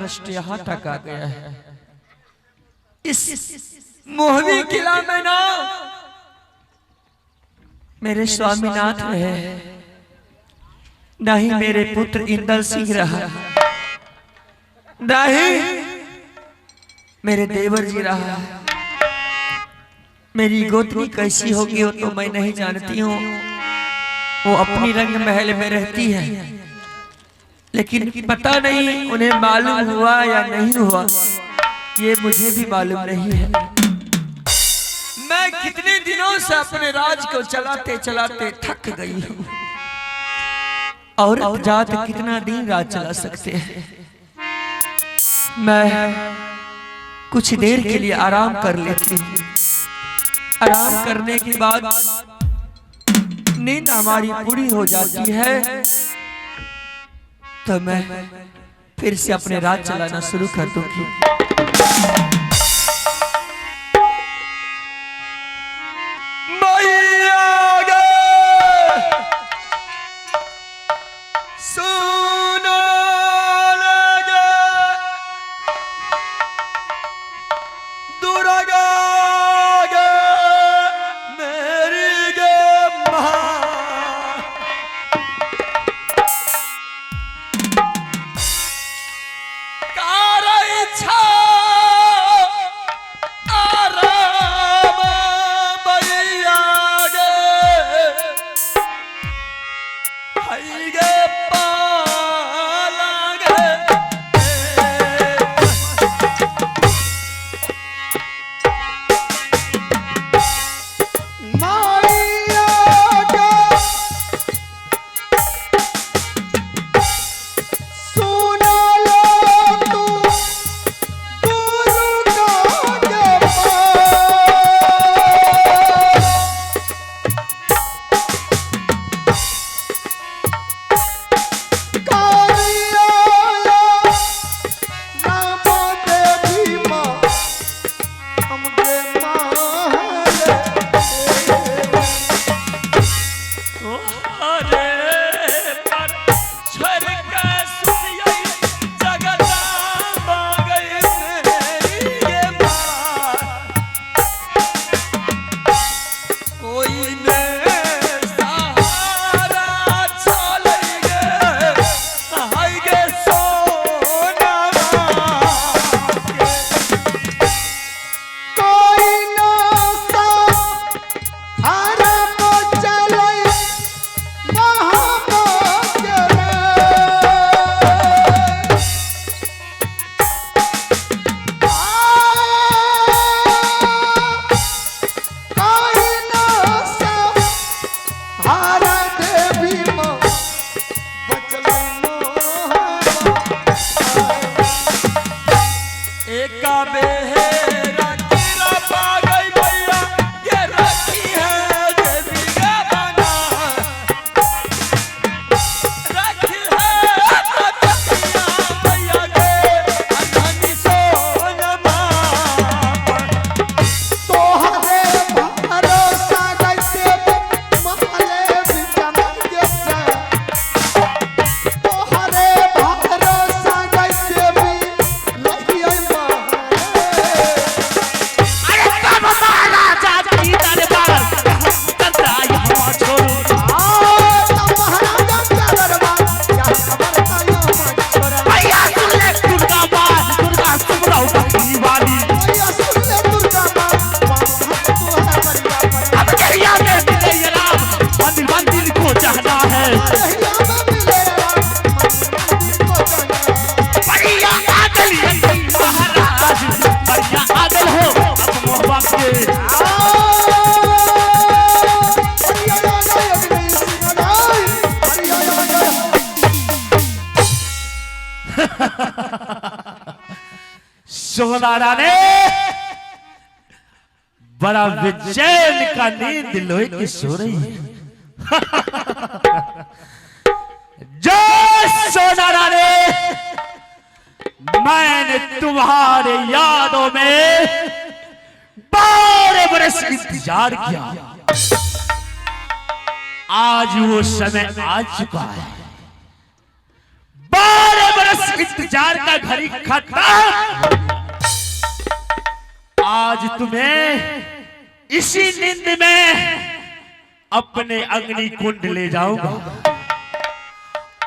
कष्ट यहाँ तक आ गया है। इस मोहवी किला में ना मेरे स्वामीनाथ रहे, नहीं मेरे पुत्र इंदल सिंह रहा, नहीं मेरे देवर जी रहा। मेरी गोत्री कैसी होगी वो तो मैं नहीं जानती हूँ, वो अपनी रंग महल में रहती है, लेकिन पता नहीं उन्हें मालूम हुआ या नहीं हुआ, ये मुझे भी मालूम नहीं है। मैं कितने दिनों से अपने राज को चलाते चलाते थक गई हूँ, और जात कितना दिन राज चला सकते हैं। मैं कुछ देर के लिए आराम कर लेती हूँ। आराम करने के बाद नींद हमारी पूरी हो जाती है तो मैं फिर से अपने राज चलाना शुरू कर दूंगी। सोनारा ने बड़ा बेचैन का नींद लोहे की सो रही है। जो सोनारा ने मैंने तुम्हारे यादों में 12 बरस इंतजार किया, आज वो समय आ चुका है। 12 बरस इंतजार का घड़ी खत्म। आज तुम्हें इसी नींद में अपने अग्नि कुंड ले जाऊंगा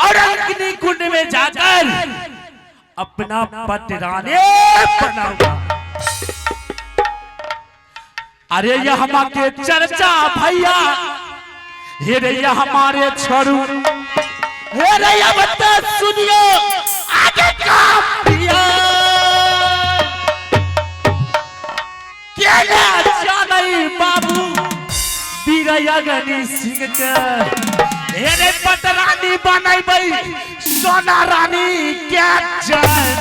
और अग्नि कुंड में जाकर अपना पतिराने बनाऊंगा। अरे ये हमारे चर्चा भैया, हे रे ये हमारे छोरू, हे रे ये बता सुनियो आगे का भैया क्या जाने बाबू वीरयगनी सिंह के हे रे पतरानी बनाई भाई सोना रानी क्या जान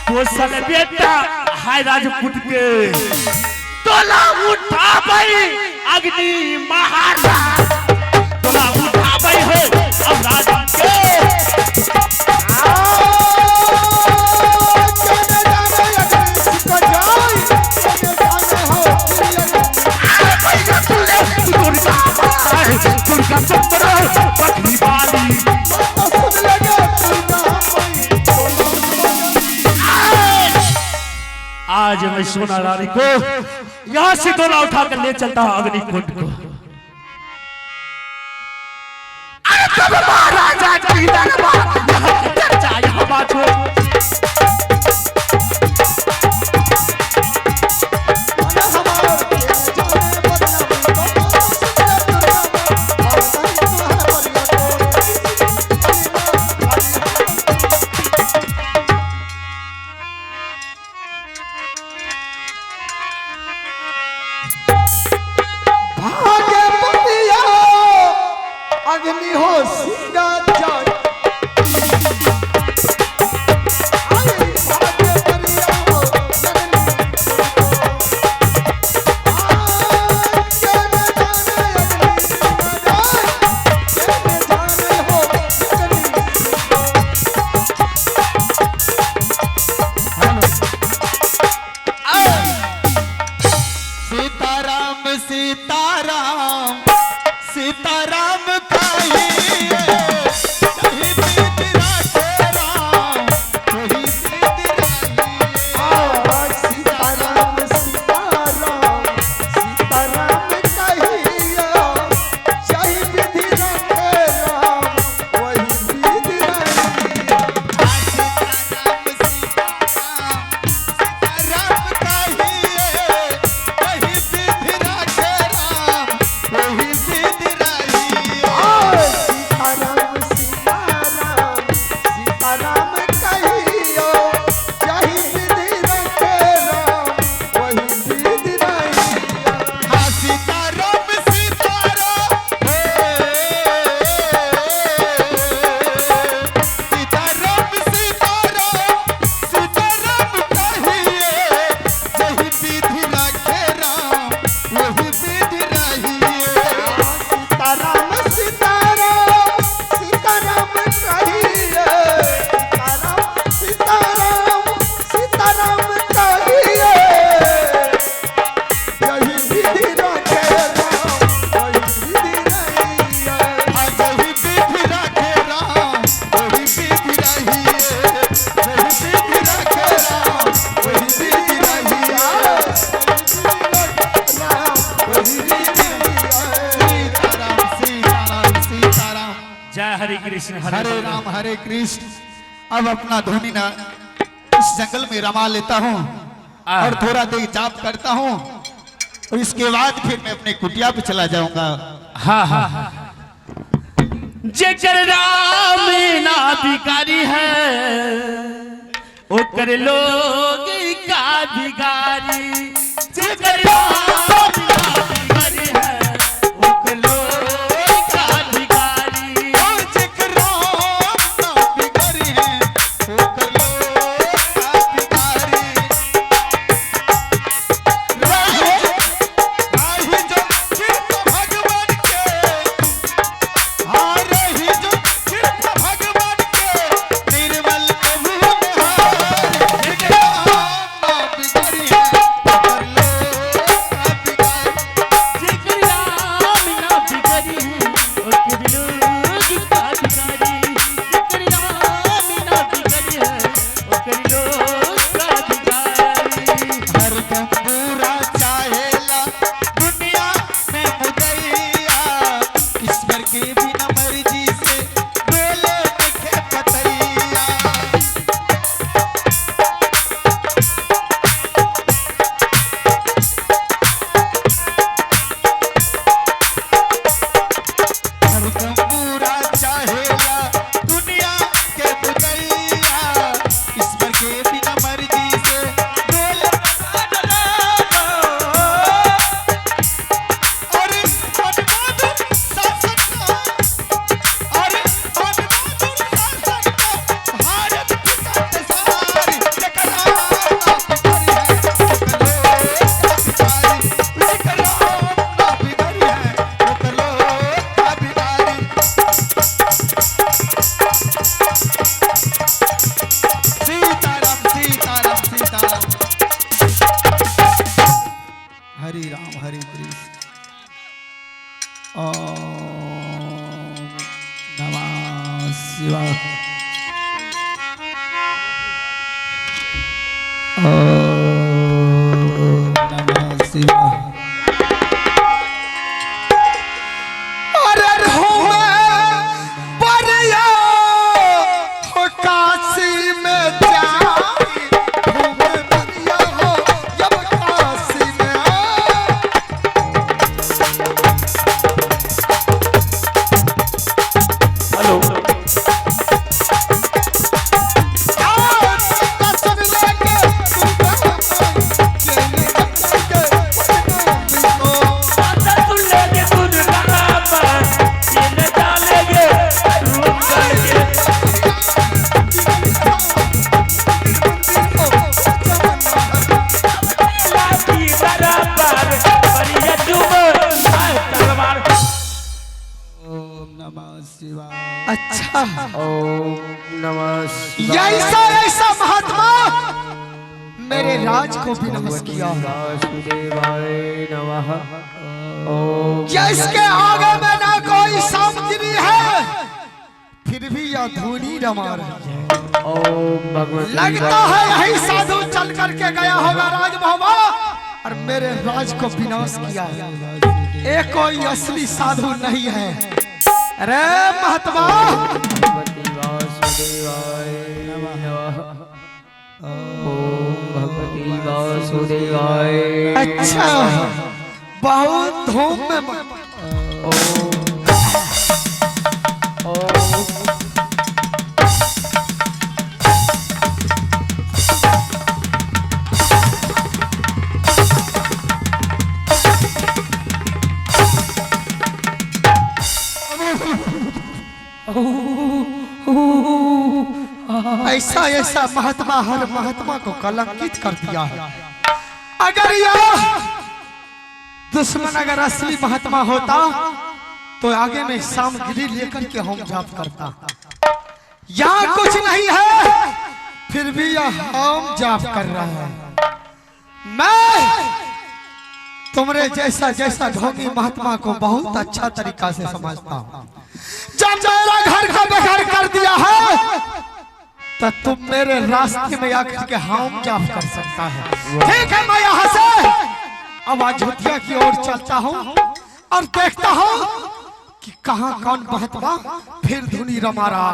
कोसल बेटा हाय राजपूत के तोला उठा भाई अग्नि महाराज, तोला उठा भाई हो अब राजा के दुर्गा चंद्र पत्नी वाली आज मैं सोना रानी को यहाँ से तोला उठाकर ले चलता हूँ अग्नि कुंड को। अरे तब महाराजा की दरबार चर्चा यहाँ बात हो। अग्नि हो सिंगा सीताराम सीताराम सीताराम हरे राम हरे कृष्ण। अब अपना धोनी ना इस जंगल में रमा लेता हूँ और थोड़ा देर जाप करता हूँ और इसके बाद फिर मैं अपने कुटिया पे चला जाऊंगा। हाँ हाँ जेकर राम ना भिखारी है ओ कर लोग का भिखारी, जेकर राम ना भिखारी है ओ कर लोग का भिखारी, जेकर राम ना भिखारी है ओ कर लोग का भिखारी। राही जो कृष्ण भगवान के, हाँ रही जो कृष्ण भगवान के निर्मल प्रभु निहार, जेकर राम ना भिखारी है ओ कर लोग पूरा चाहेला दुनिया में मुदैया, ईश्वर के बिना मर्जी से डोले देखे पतैया। हरदम पूरा चाहेला दुनिया के मुदैया, ईश्वर के बिना मर्जी से डोले। अरे अनमोल शासन का, अरे अनमोल शासन का, भारत की संसारी निकलो सीताराम सीताराम सीताराम। हरि राम हरि कृष्ण। ओम नमः शिवाय। ओम नमः शिवाय। अरे घूमे बरिया हो काशी में जाई, घूमे बरिया हो जब काशी में हेलो दर्शन लेके सुन लेके दूध कहाँ पर ये न डालेंगे रूप करके। लाठी बराबर बढ़िया डूबो तलवार। ओम नमः शिवाय। अच्छा ओम नमः ऐसा ऐसा महात्मा मेरे राज को विनाश किया, वासुदेवाय नमः। ओम जिसके आगे में ना कोई सामग्री है फिर भी यह धूनी रमा रही है। ओम भगवती लगता है यही साधु चल करके गया होगा राजभवन और मेरे राज को विनाश किया है। ये कोई असली साधु नहीं है। अरे महात्मा भगवती वासुदेवाय नमः। ओम भगवती वासुदेवाय। अच्छा बहुत धूम में ओम ऐसा ऐसा महात्मा हर महात्मा को कलंकित कर दिया है। अगर यह दुश्मन अगर असली महात्मा होता तो आगे में सामग्री लेकर के हम जाप करता। यहाँ कुछ नहीं है फिर भी यह हम जाप कर रहा है। मैं तुमरे जैसा जैसा ढोंगी महात्मा को बहुत अच्छा तरीका से समझता हूँ। जब मेरा घर का बेघर कर दिया है तो तुम मेरे रास्ते में आकर के हम जाप कर सकता है। ठीक है मैं यहाँ से अब अयोध्या की ओर चलता हूँ और देखता हूँ कि कहाँ कौन महात्मा फिर धुनी रमा रहा।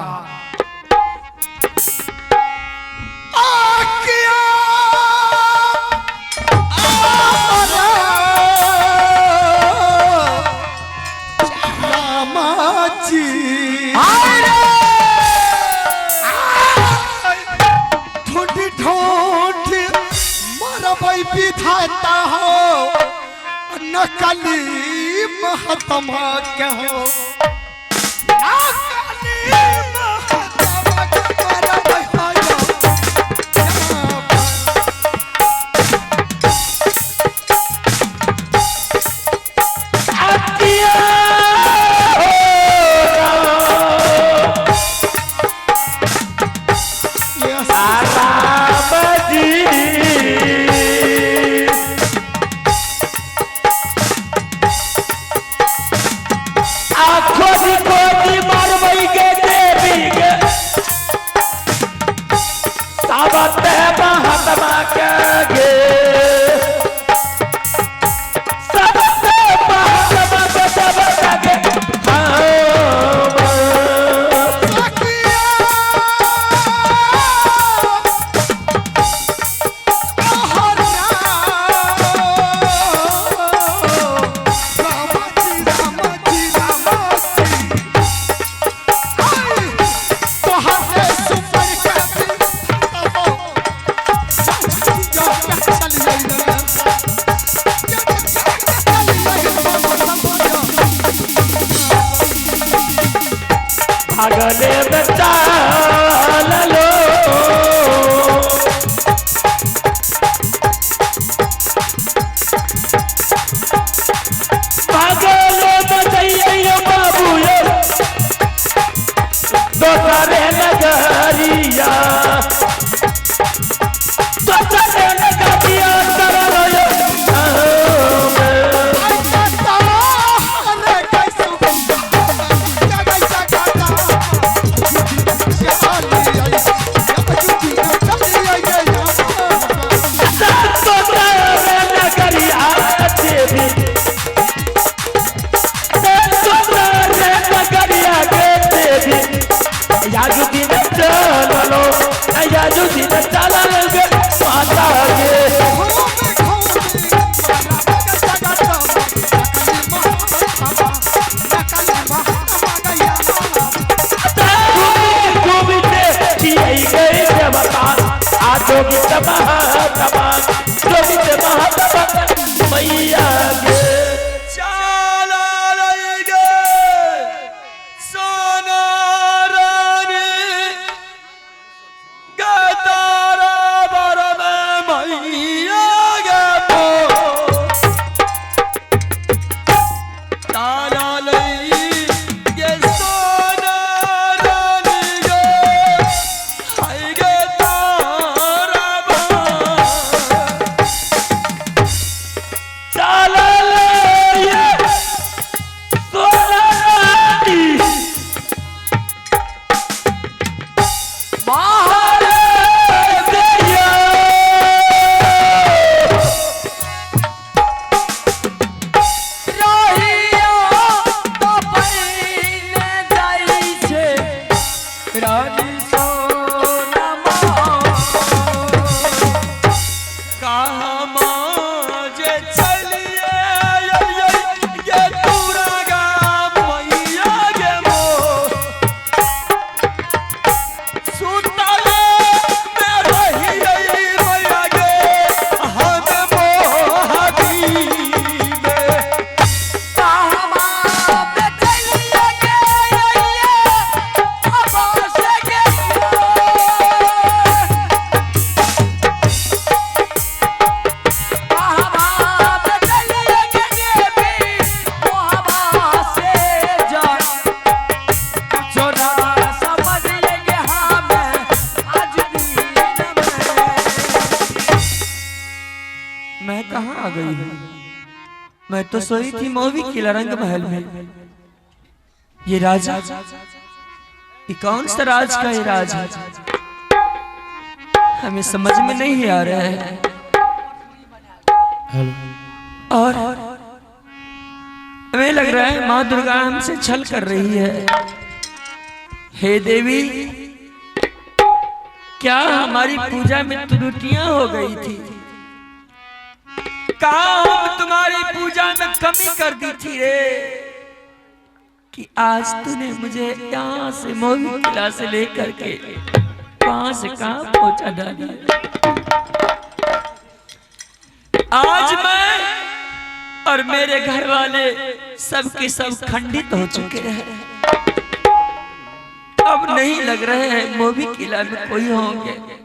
विधाता हो नकली महात्मा क्या हो, नकली महात्मा क्या बताया। खोदी खोदी मार अगले में चाल लो अगले में चाहिए बाबू ये दोसरे नगरिया दोसरे नगरिया तरलो ये मैया गे चाला रही गे सोना रानी गतारा बरम मैया गे ताला लई गे सोना रानी गे हाय गे तारा मैं कहाँ आ गई हूँ? मैं तो सोई थी मौवी किला रंग महल में। ये राजा, ये कौन सा राज का ये राज है? हमें समझ में नहीं आ रहा है। और हमें लग रहा है माँ दुर्गा हमसे छल कर रही है। हे देवी, क्या हमारी पूजा में त्रुटियां हो गई थी? काम तुम्हारी पूजा में कमी कर दी थी रे, कि आज तूने मुझे यहाँ से मौवी किला से लेकर के वहां से कहाँ पहुंचा डाली। आज मैं और मेरे घर वाले सब के सब खंडित हो चुके हैं। अब नहीं लग रहे हैं मौवी किला में कोई होंगे।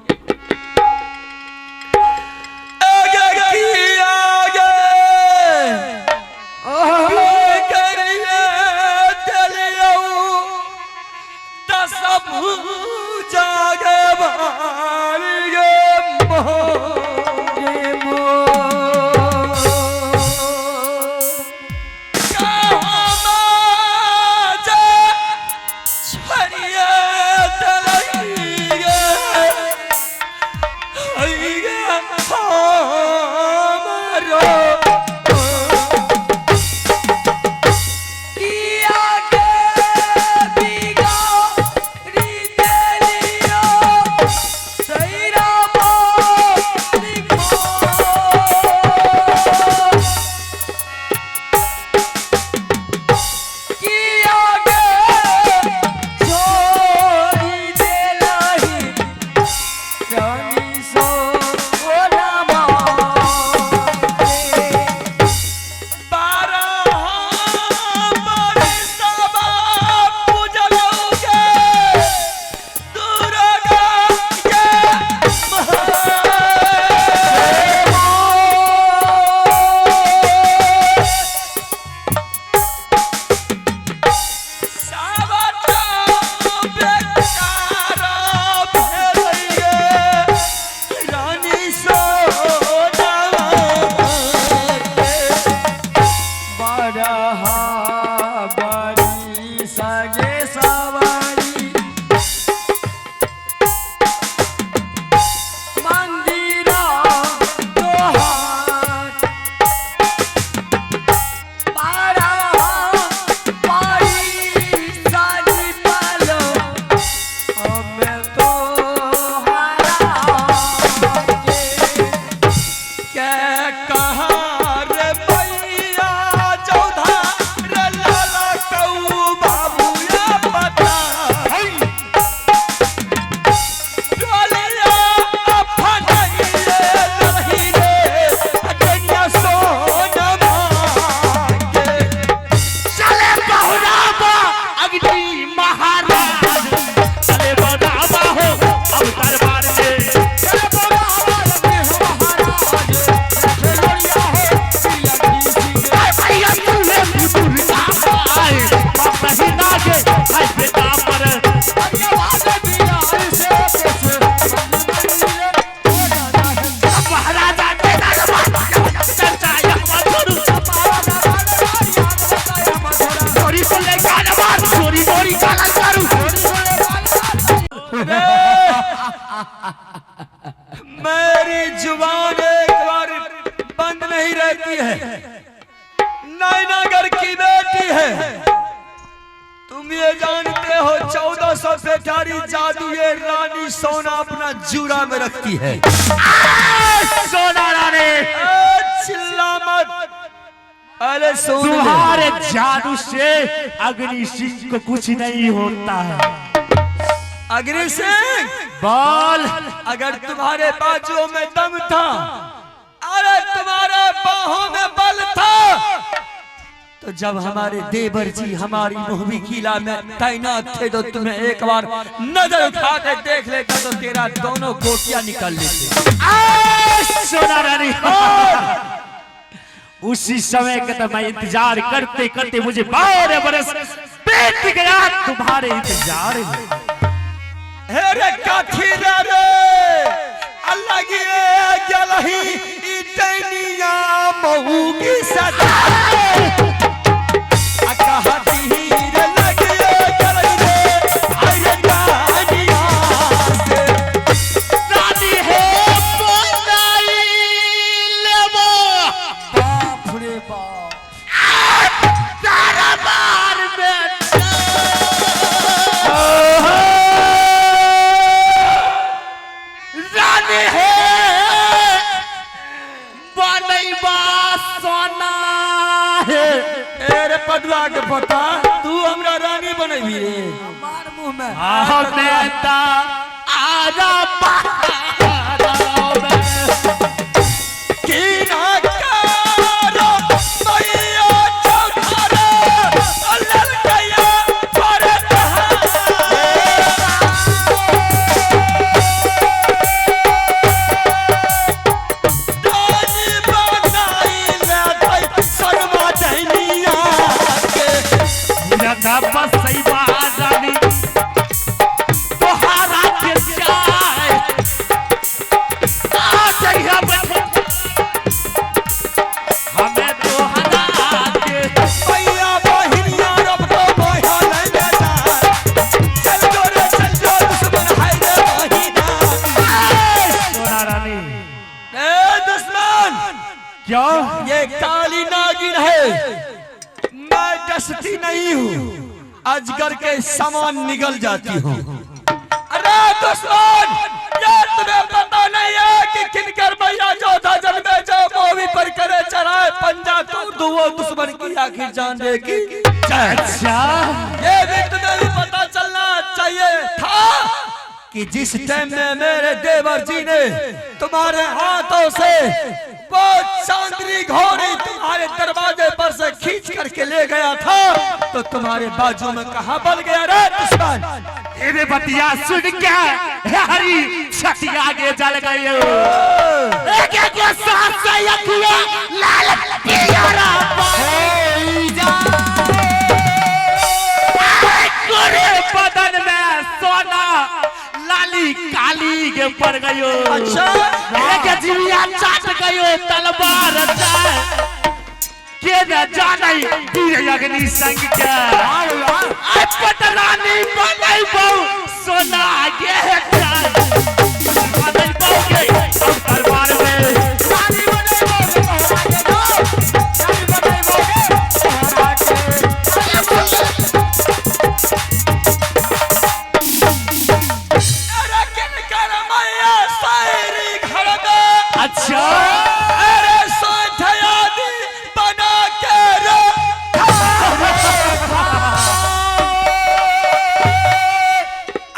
हाय बेटा पर महाराजा बेटा चर्चा यहाँ छोड़ू चोरी से ले गाना मार चोरी चोरी गाना करूं मेरी जुबान एक बार बंद नहीं रहती है। नैनागर की बेटी है, तुम ये जानते हो 1400 बेचारी जादू ये रानी सोना अपना जूड़ा में रखती है। सोना रानी चिल्ला मत, अरे सुन ले। तुम्हारे जादू से अग्नि सिंह को कुछ नहीं होता है। अग्नि सिंह बोल अगर तुम्हारे बाजुओं में दम था, अरे तुम्हारे बाहों में बल था, तो जब हमारे देवर जी हमारी मोहबी किला में तैनात थे तो तुम्हें एक बार नजर उठा के देख लेता तो तेरा दोनों गोटियां निकाल लेते। सोना रानी उसी समय का तो मैं इंतजार करते करते मुझे 12 बरस बीत गया तुम्हारे इंतजार में। हेरे काठी रे अल्लाह की गलही इतनिया महू की सदा अकहती रे लगे गलही रे आये गानिया से रानी है बनाई लेबो बाप रे बाप दरबार में रानी है बनैबा सोना है। अरे पदवा के पता तू हमरा रानी बनैबी रे मार मुंह में नेता आजा बहारा में की ना करो मैया चौधारा अल्लाह कया पर रानी बनाई ले भाई शर्मा दैनिया के ना बस सही बात रानी तोहारा के जाए आ जइहा बैठे हमें तोहरा के मैया बहिनिया रब तो मोहा ले जा चल जो रे चल जो दुश्मन है रे बहिना सोना रानी ए दुश्मन क्यों ये काली नागिन है, मैं डसती नहीं हूँ, अजगर के समान निगल जाती हूँ। अरे दुश्मन ये तुम्हें पता नहीं है कि किनकर मैया जो था जन्मे जो मोही पर करे चढ़ाए पंजा तो वो दुश्मन की आखिर जान देगी। अच्छा ये भी तुम्हें भी पता चलना चाहिए था कि जिस टाइम में मेरे देवर जी ने तुम्हारे हाथों से वो चांदनी घोड़ी तुम्हारे दरवाजे पर से खींच करके ले गया था तो तुम्हारे बाजू में कहां बल गया रे दुश्मन। तेरे बतिया सुन के हरी छटिया आगे जल गई एक एक सांस से यकिया लाल पियरा गोरे बदन में सोना लाली काली के पड़ गयो। अच्छा एक जीविया चाट गयो तलवार जाए के न जानै वीर अग्नि संग के अचपट रानी बनई बहु सोना आगे है बनई बहु के दरबार में रानी बनई बहु आगे दो रानी बनई बहु अरे किनकर मैया शायरी घर में अच्छा अरे सोठयादी बना के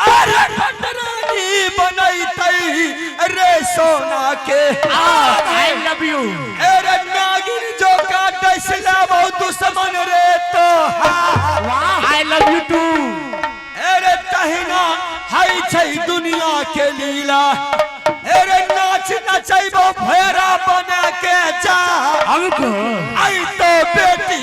अरे खटरानी बनई तई रे सोना के आई लव यू अरे नागिन जो काटे सिला बहुत दुश्मन रे तो आई लव यू टू अरे तहिना हाई छै दुनिया के लीला अरे नाच नचैबो फेरा बना के जा हमको आई तो बेटी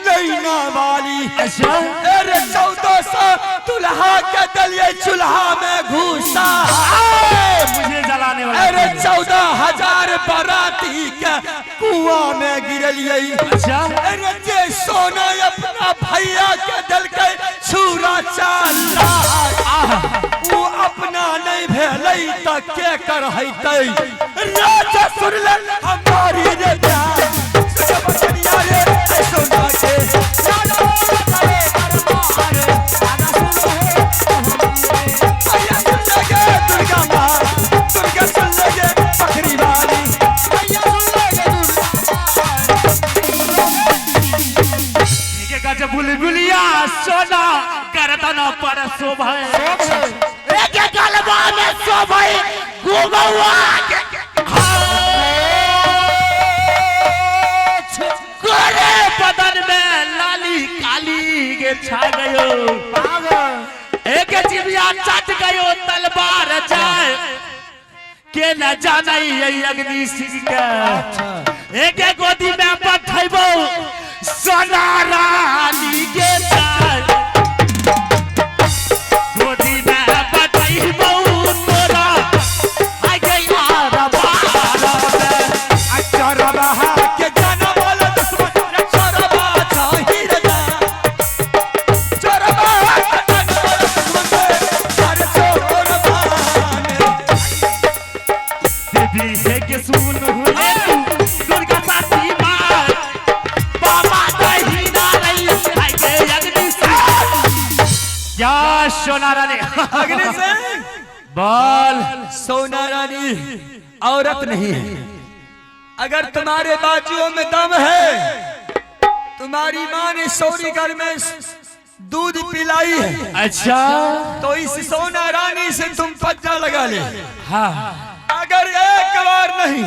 नैना वाली। अच्छा अरे 1400 दुल्हा के दलिए चूल्हा में घुसा, मुझे जलाने वाला। अरे 14,000 बाराती के कुआं में गिरलिए। अच्छा अरे जे सोना अपना भैया के दल के छुरा चाला, वो अपना नहीं भेलै त के कर हैतै। राजा सुन ले हमारी रे प्यार, सुन बचनिया रे ऐ सोना के लाला करे करमारे, राजा सुन ले भैया सुन लगे दुर्गा माँ, दुर्गा सुन लगे बकरी वाली, भैया सुन लगे के गज बुलबुलिया सोना करदन पर शोभे, एक गलबा में शोभे गुगवा के गोरे बदन में लाली काली के छा गयो, एक जिबिया चट गयो तलवार जाए के न जाने ये अग्नि सिंह के, एक गोदी में बैठबो सोना रानी के जाए, गोदी में बैठबो तोरा आ गया रबारा में, चरबा के जाना वाला दुश्मन चरबा चाहिए रे, चरबा के जाना वाला दुश्मन हर चोरबा देवी है के सुन हुए दुर्गा साथी माँ, बाबा कहीं ना रही आई के अग्नि सिंह, क्या सोना रानी अग्नि सिंह बोल। सोना रानी औरत नहीं है, अगर तुम्हारे बाजुओं में दम है, तुम्हारी माँ ने सौरी घर में दूध पिलाई है, अच्छा तो इस सोना रानी से तुम पज्जा लगा ले। हाँ अगर एक बार नहीं